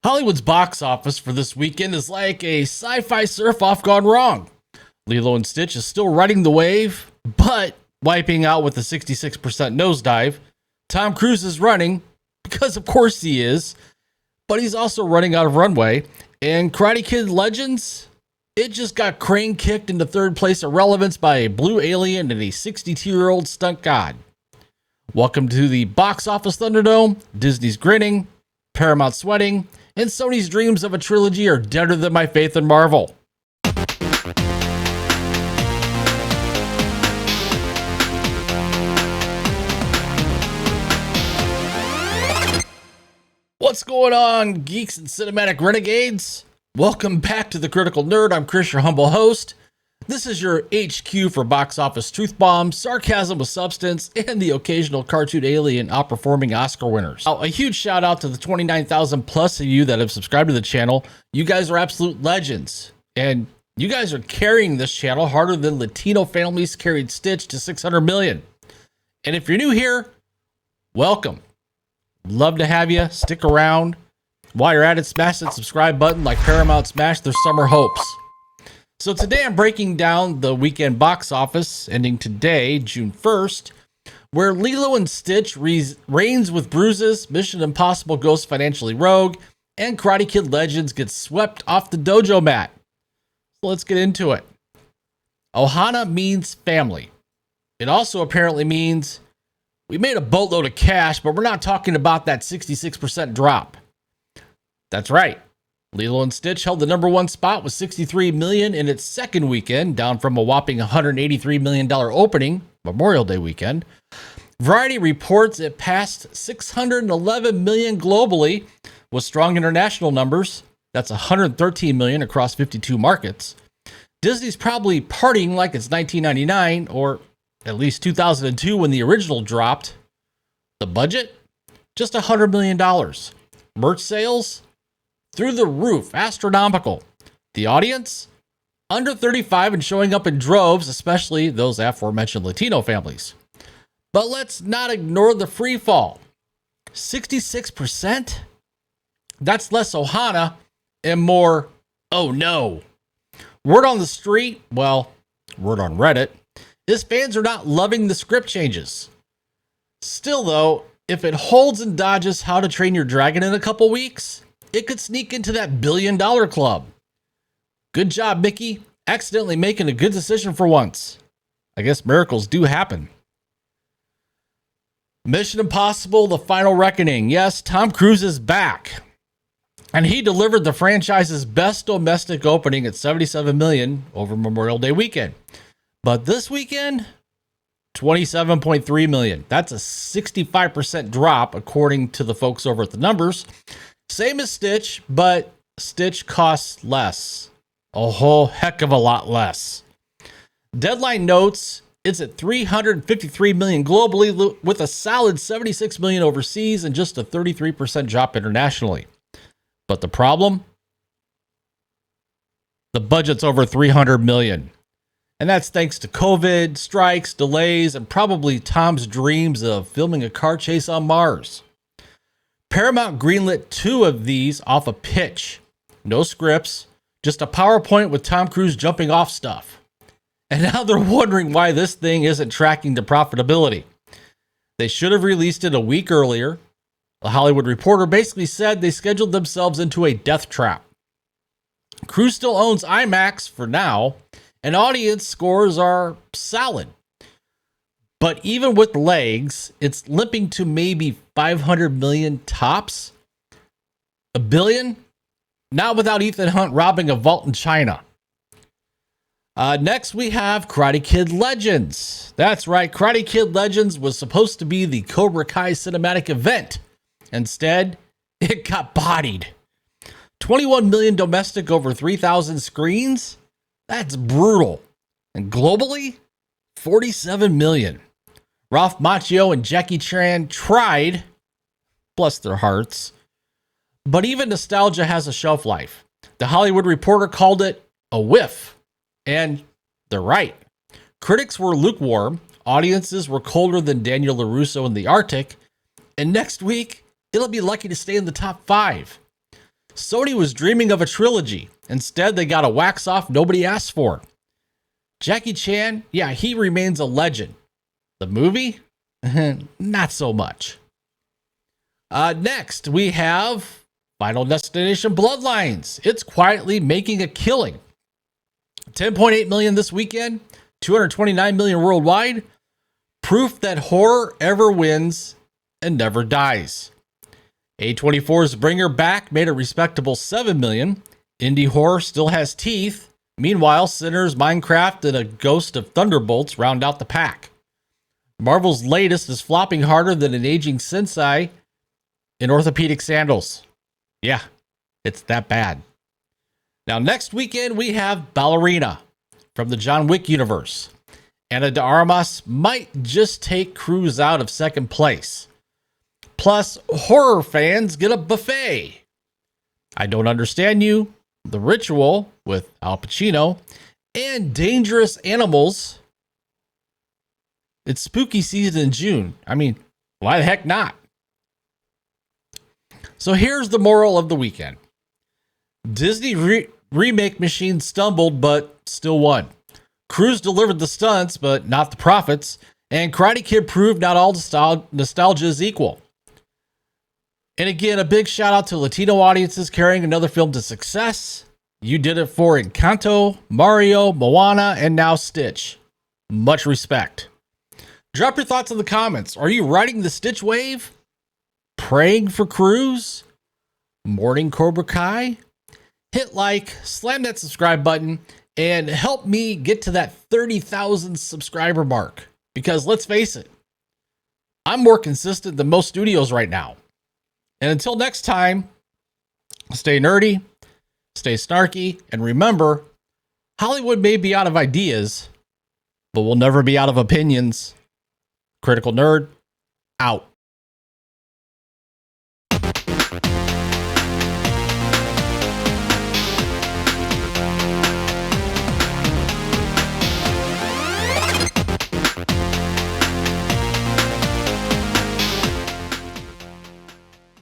Hollywood's box office for this weekend is like a sci-fi surf-off gone wrong. Lilo and Stitch is still riding the wave, but wiping out with a 66% nosedive. Tom Cruise is running, because of course he is, but he's also running out of runway. And Karate Kid Legends, it just got crane kicked into third place of relevance by a blue alien and a 62-year-old stunt god. Welcome to the box office Thunderdome. Disney's grinning, Paramount sweating, and Sony's dreams of a trilogy are deader than my faith in Marvel. What's going on, geeks and cinematic renegades? Welcome back to The Critical Nerd. I'm Chris, your humble host. This is your HQ for box office truth bombs, sarcasm with substance, and the occasional cartoon alien outperforming Oscar winners. Now, a huge shout out to the 29,000 plus of you that have subscribed to the channel. You guys are absolute legends, and you guys are carrying this channel harder than Latino families carried Stitch to 600 million. And if you're new here, welcome. Love to have you. Stick around. While you're at it, smash that subscribe button like Paramount smashed their summer hopes. So today I'm breaking down the weekend box office ending today, June 1st, where Lilo and Stitch reigns with bruises, Mission Impossible goes financially rogue, and Karate Kid Legends gets swept off the dojo mat. So let's get into it. Ohana means family. It also apparently means we made a boatload of cash, but we're not talking about that 66% drop. That's right. Lilo and Stitch held the number one spot with $63 million in its second weekend, down from a whopping $183 million opening, Memorial Day weekend. Variety reports it passed $611 million globally with strong international numbers. That's $113 million across 52 markets. Disney's probably partying like it's 1999 or at least 2002 when the original dropped. The budget? Just $100 million. Merch sales? Through the roof, astronomical. The audience? Under 35 and showing up in droves, especially those aforementioned Latino families. But let's not ignore the freefall. 66%? That's less Ohana and more, oh no. Word on the street, well, word on Reddit, is fans are not loving the script changes. Still though, if it holds and dodges How to Train Your Dragon in a couple weeks, it could sneak into that $1 billion club. Good job, Mickey. Accidentally making a good decision for once. I guess miracles do happen. Mission Impossible, The Final Reckoning. Yes, Tom Cruise is back. And he delivered the franchise's best domestic opening at $77 million over Memorial Day weekend. But this weekend, $27.3 million. That's a 65% drop, according to the folks over at the numbers. Same as Stitch, but Stitch costs less. A whole heck of a lot less. Deadline notes it's at $353 million globally, with a solid $76 million overseas and just a 33% drop internationally. But the problem? The budget's over $300 million. And that's thanks to COVID, strikes, delays, and probably Tom's dreams of filming a car chase on Mars. Paramount greenlit 2 of these off a pitch. No scripts, just a PowerPoint with Tom Cruise jumping off stuff. And now they're wondering why this thing isn't tracking to profitability. They should have released it a week earlier. The Hollywood Reporter basically said they scheduled themselves into a death trap. Cruise still owns IMAX for now, and audience scores are solid. But even with legs, it's limping to maybe 500 million tops. $1 billion? Not without Ethan Hunt robbing a vault in China. Next, we have Karate Kid Legends. That's right, Karate Kid Legends was supposed to be the Cobra Kai cinematic event. Instead, it got bodied. 21 million domestic over 3,000 screens? That's brutal. And globally, 47 million. Ralph Macchio and Jackie Chan tried, bless their hearts, but even nostalgia has a shelf life. The Hollywood Reporter called it a whiff, and they're right. Critics were lukewarm, audiences were colder than Daniel LaRusso in the Arctic, and next week, it'll be lucky to stay in the top 5. Sony was dreaming of a trilogy. Instead, they got a wax-off nobody asked for. Jackie Chan, yeah, he remains a legend. The movie? Not so much. Next, we have Final Destination Bloodlines. It's quietly making a killing. 10.8 million this weekend, 229 million worldwide. Proof that horror ever wins and never dies. A24's Bringer Back made a respectable 7 million. Indie horror still has teeth. Meanwhile, Sinners, Minecraft, and a Ghost of Thunderbolts round out the pack. Marvel's latest is flopping harder than an aging sensei in orthopedic sandals. Yeah, it's that bad. Now, next weekend, we have Ballerina from the John Wick universe. Ana de Armas might just take Cruise out of second place. Plus, horror fans get a buffet. I Don't Understand You, The Ritual with Al Pacino, and Dangerous Animals. It's spooky season in June. I mean, why the heck not? So here's the moral of the weekend. Disney remake machine stumbled, but still won. Cruise delivered the stunts, but not the profits. And Karate Kid proved not all nostalgia is equal. And again, a big shout out to Latino audiences carrying another film to success. You did it for Encanto, Mario, Moana, and now Stitch. Much respect. Drop your thoughts in the comments. Are you riding the Stitch wave? Praying for Cruise? Mourning Cobra Kai? Hit like, slam that subscribe button, and help me get to that 30,000 subscriber mark. Because let's face it, I'm more consistent than most studios right now. And until next time, stay nerdy, stay snarky, and remember, Hollywood may be out of ideas, but we'll never be out of opinions. Critical Nerd, out.